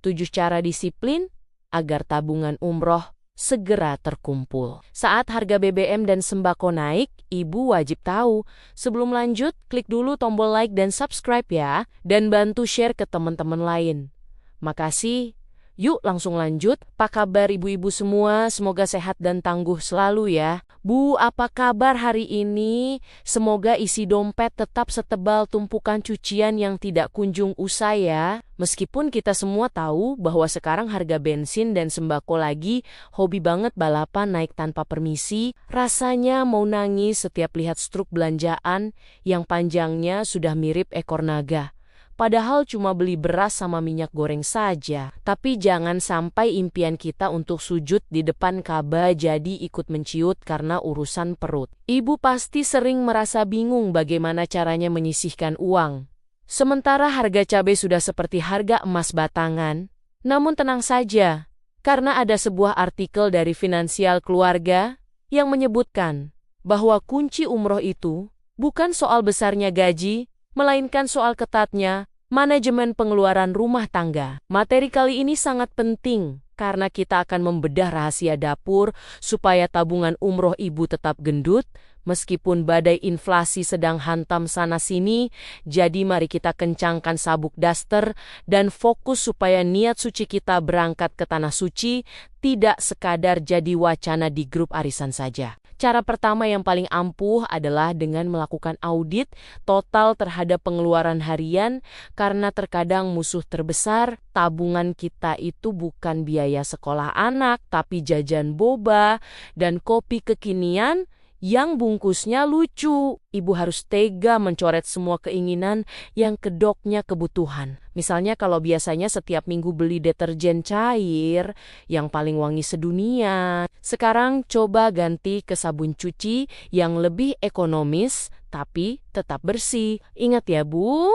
7 cara disiplin agar tabungan umroh segera terkumpul. Saat harga BBM dan sembako naik, Ibu wajib tahu. Sebelum lanjut, klik dulu tombol like dan subscribe ya, dan bantu share ke teman-teman lain. Makasih. Yuk langsung lanjut. Apa kabar ibu-ibu semua? Semoga sehat dan tangguh selalu ya. Bu, apa kabar hari ini? Semoga isi dompet tetap setebal tumpukan cucian yang tidak kunjung usai ya. Meskipun kita semua tahu bahwa sekarang harga bensin dan sembako lagi hobi banget balapan naik tanpa permisi, rasanya mau nangis setiap lihat struk belanjaan yang panjangnya sudah mirip ekor naga. Padahal cuma beli beras sama minyak goreng saja. Tapi jangan sampai impian kita untuk sujud di depan Ka'bah jadi ikut menciut karena urusan perut. Ibu pasti sering merasa bingung bagaimana caranya menyisihkan uang. Sementara harga cabai sudah seperti harga emas batangan. Namun tenang saja, karena ada sebuah artikel dari Finansial Keluarga yang menyebutkan bahwa kunci umroh itu bukan soal besarnya gaji, melainkan soal ketatnya manajemen pengeluaran rumah tangga. Materi kali ini sangat penting karena kita akan membedah rahasia dapur supaya tabungan umroh ibu tetap gendut meskipun badai inflasi sedang hantam sana-sini. Jadi mari kita kencangkan sabuk daster dan fokus supaya niat suci kita berangkat ke tanah suci tidak sekadar jadi wacana di grup arisan saja. Cara pertama yang paling ampuh adalah dengan melakukan audit total terhadap pengeluaran harian, karena terkadang musuh terbesar tabungan kita itu bukan biaya sekolah anak, tapi jajan boba dan kopi kekinian yang bungkusnya lucu. Ibu harus tega mencoret semua keinginan yang kedoknya kebutuhan. Misalnya kalau biasanya setiap minggu beli deterjen cair yang paling wangi sedunia, sekarang coba ganti ke sabun cuci yang lebih ekonomis tapi tetap bersih. Ingat ya Bu,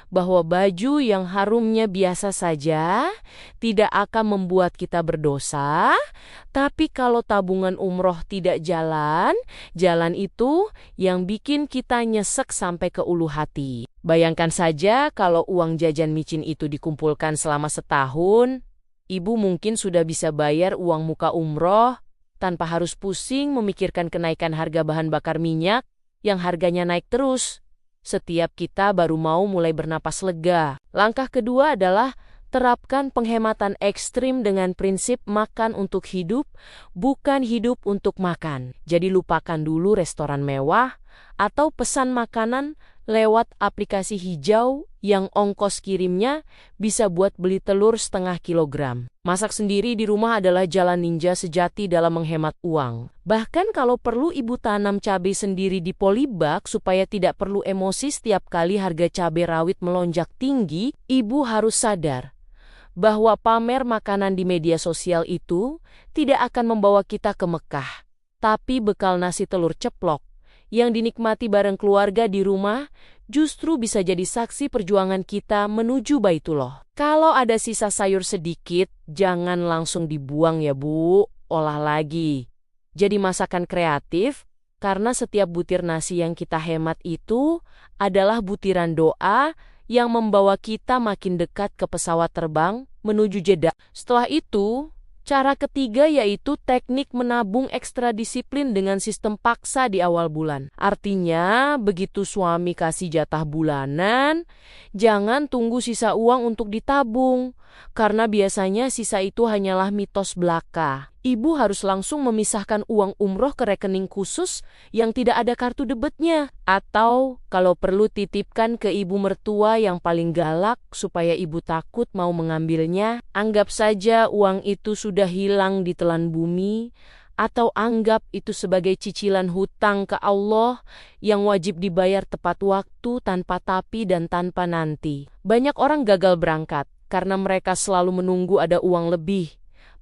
bahwa baju yang harumnya biasa saja tidak akan membuat kita berdosa, tapi kalau tabungan umroh tidak jalan, jalan itu yang bikin kita nyesek sampai ke ulu hati. Bayangkan saja kalau uang jajan micin itu dikumpulkan selama setahun, ibu mungkin sudah bisa bayar uang muka umroh tanpa harus pusing memikirkan kenaikan harga bahan bakar minyak yang harganya naik terus. Setiap kita baru mau mulai bernapas lega. Langkah kedua adalah terapkan penghematan ekstrim dengan prinsip makan untuk hidup, bukan hidup untuk makan. Jadi lupakan dulu restoran mewah atau pesan makanan lewat aplikasi hijau yang ongkos kirimnya bisa buat beli telur setengah kilogram. Masak sendiri di rumah adalah jalan ninja sejati dalam menghemat uang. Bahkan kalau perlu ibu tanam cabai sendiri di polybag supaya tidak perlu emosi setiap kali harga cabai rawit melonjak tinggi, ibu harus sadar bahwa pamer makanan di media sosial itu tidak akan membawa kita ke Mekah, tapi bekal nasi telur ceplok yang dinikmati bareng keluarga di rumah justru bisa jadi saksi perjuangan kita menuju Baitullah. Kalau ada sisa sayur sedikit, jangan langsung dibuang ya Bu, olah lagi. Jadi masakan kreatif, karena setiap butir nasi yang kita hemat itu adalah butiran doa yang membawa kita makin dekat ke pesawat terbang menuju Jeddah. Setelah itu, cara ketiga yaitu teknik menabung ekstra disiplin dengan sistem paksa di awal bulan. Artinya, begitu suami kasih jatah bulanan, jangan tunggu sisa uang untuk ditabung, karena biasanya sisa itu hanyalah mitos belaka. Ibu harus langsung memisahkan uang umroh ke rekening khusus yang tidak ada kartu debitnya. Atau kalau perlu titipkan ke ibu mertua yang paling galak supaya ibu takut mau mengambilnya. Anggap saja uang itu sudah hilang di telan bumi. Atau anggap itu sebagai cicilan hutang ke Allah yang wajib dibayar tepat waktu, tanpa tapi dan tanpa nanti. Banyak orang gagal berangkat karena mereka selalu menunggu ada uang lebih.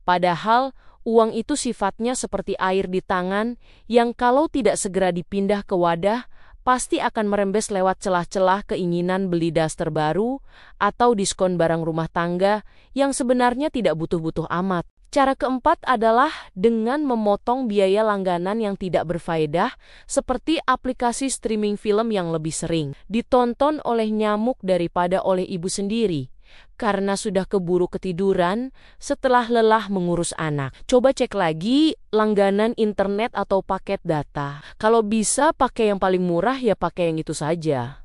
Padahal uang itu sifatnya seperti air di tangan yang kalau tidak segera dipindah ke wadah, pasti akan merembes lewat celah-celah keinginan beli daster baru atau diskon barang rumah tangga yang sebenarnya tidak butuh-butuh amat. Cara keempat adalah dengan memotong biaya langganan yang tidak berfaedah, seperti aplikasi streaming film yang lebih sering ditonton oleh nyamuk daripada oleh ibu sendiri. karena sudah keburu ketiduran setelah lelah mengurus anak. Coba cek lagi langganan internet atau paket data. Kalau bisa pakai yang paling murah ya pakai yang itu saja.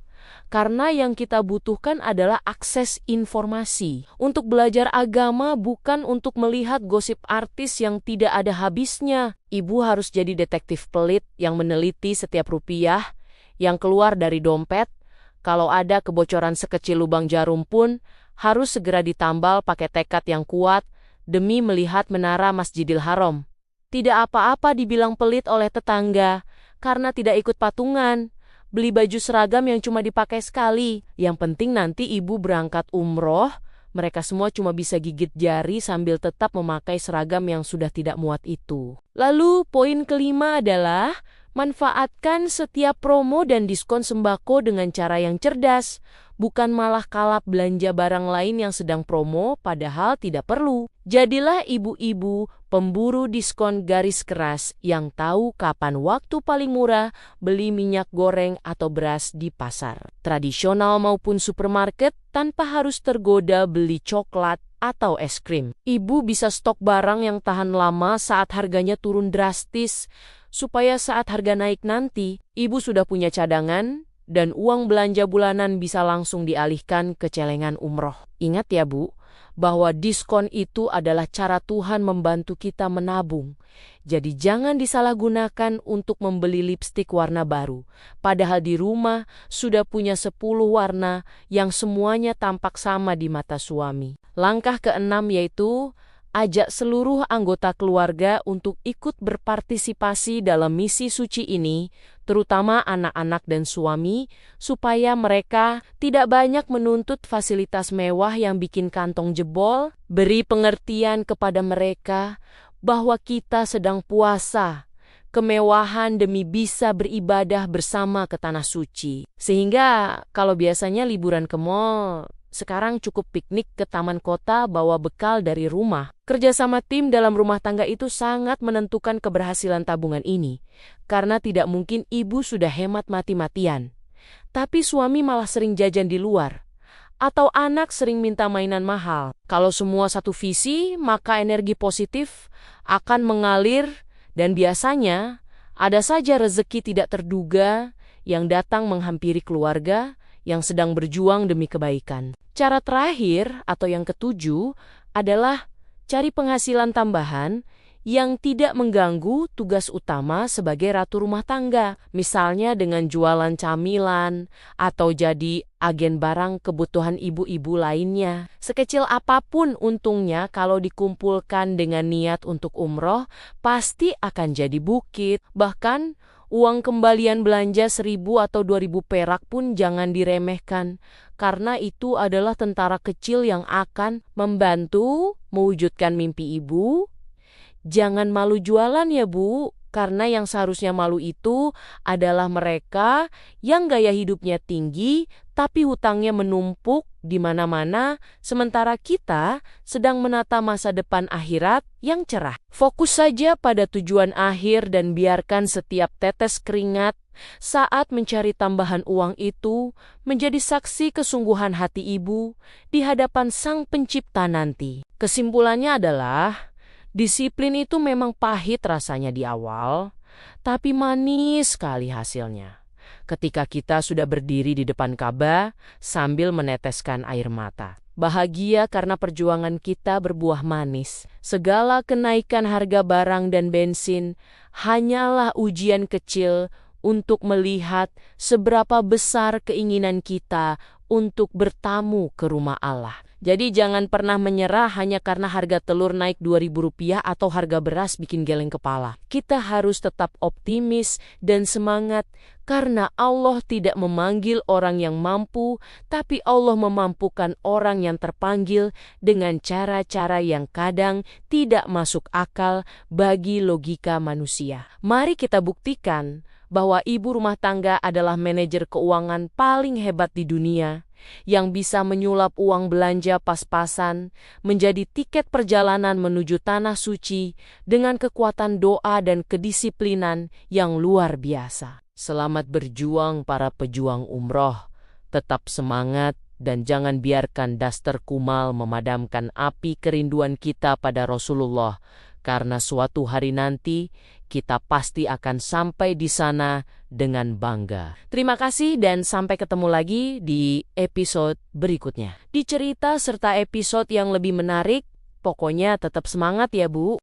Karena yang kita butuhkan adalah akses informasi. Untuk belajar agama bukan untuk melihat gosip artis yang tidak ada habisnya. Ibu harus jadi detektif pelit yang meneliti setiap rupiah yang keluar dari dompet. Kalau ada kebocoran sekecil lubang jarum pun, harus segera ditambal pakai tekad yang kuat demi melihat menara Masjidil Haram. Tidak apa-apa dibilang pelit oleh tetangga, karena tidak ikut patungan. Beli baju seragam yang cuma dipakai sekali. Yang penting nanti ibu berangkat umroh, mereka semua cuma bisa gigit jari sambil tetap memakai seragam yang sudah tidak muat itu. Lalu poin kelima adalah manfaatkan setiap promo dan diskon sembako dengan cara yang cerdas, bukan malah kalap belanja barang lain yang sedang promo padahal tidak perlu. Jadilah ibu-ibu pemburu diskon garis keras yang tahu kapan waktu paling murah beli minyak goreng atau beras di pasar tradisional maupun supermarket tanpa harus tergoda beli coklat atau es krim. Ibu bisa stok barang yang tahan lama saat harganya turun drastis, supaya saat harga naik nanti, ibu sudah punya cadangan dan uang belanja bulanan bisa langsung dialihkan ke celengan umroh. Ingat ya Bu, bahwa diskon itu adalah cara Tuhan membantu kita menabung. Jadi jangan disalahgunakan untuk membeli lipstik warna baru, padahal di rumah sudah punya 10 warna yang semuanya tampak sama di mata suami. Langkah keenam yaitu ajak seluruh anggota keluarga untuk ikut berpartisipasi dalam misi suci ini, terutama anak-anak dan suami, supaya mereka tidak banyak menuntut fasilitas mewah yang bikin kantong jebol. Beri pengertian kepada mereka bahwa kita sedang puasa, kemewahan demi bisa beribadah bersama ke tanah suci. Sehingga kalau biasanya liburan ke mall, sekarang cukup piknik ke taman kota bawa bekal dari rumah. Kerjasama tim dalam rumah tangga itu sangat menentukan keberhasilan tabungan ini. Karena tidak mungkin ibu sudah hemat mati-matian, tapi suami malah sering jajan di luar. Atau anak sering minta mainan mahal. Kalau semua satu visi, maka energi positif akan mengalir dan biasanya ada saja rezeki tidak terduga yang datang menghampiri keluarga yang sedang berjuang demi kebaikan. Cara terakhir atau yang ketujuh adalah cari penghasilan tambahan yang tidak mengganggu tugas utama sebagai ratu rumah tangga. Misalnya dengan jualan camilan atau jadi agen barang kebutuhan ibu-ibu lainnya. Sekecil apapun untungnya kalau dikumpulkan dengan niat untuk umroh, pasti akan jadi bukit. Bahkan uang kembalian belanja 1.000 atau 2.000 perak pun jangan diremehkan, karena itu adalah tentara kecil yang akan membantu mewujudkan mimpi ibu. Jangan malu jualan ya Bu, karena yang seharusnya malu itu adalah mereka yang gaya hidupnya tinggi tapi hutangnya menumpuk di mana-mana, sementara kita sedang menata masa depan akhirat yang cerah. Fokus saja pada tujuan akhir dan biarkan setiap tetes keringat saat mencari tambahan uang itu menjadi saksi kesungguhan hati ibu di hadapan Sang Pencipta nanti. Kesimpulannya adalah, disiplin itu memang pahit rasanya di awal, tapi manis sekali hasilnya. Ketika kita sudah berdiri di depan Ka'bah sambil meneteskan air mata. Bahagia karena perjuangan kita berbuah manis. Segala kenaikan harga barang dan bensin hanyalah ujian kecil untuk melihat seberapa besar keinginan kita untuk bertamu ke rumah Allah. Jadi jangan pernah menyerah hanya karena harga telur naik Rp2.000 atau harga beras bikin geleng kepala. Kita harus tetap optimis dan semangat karena Allah tidak memanggil orang yang mampu, tapi Allah memampukan orang yang terpanggil dengan cara-cara yang kadang tidak masuk akal bagi logika manusia. Mari kita buktikan bahwa ibu rumah tangga adalah manajer keuangan paling hebat di dunia, yang bisa menyulap uang belanja pas-pasan menjadi tiket perjalanan menuju tanah suci dengan kekuatan doa dan kedisiplinan yang luar biasa. Selamat berjuang para pejuang umroh, tetap semangat Dan jangan biarkan daster kumal memadamkan api kerinduan kita pada Rasulullah, karena suatu hari nanti kita pasti akan sampai di sana dengan bangga. Terima kasih dan sampai ketemu lagi di episode berikutnya. Di cerita serta episode yang lebih menarik, pokoknya tetap semangat ya Bu.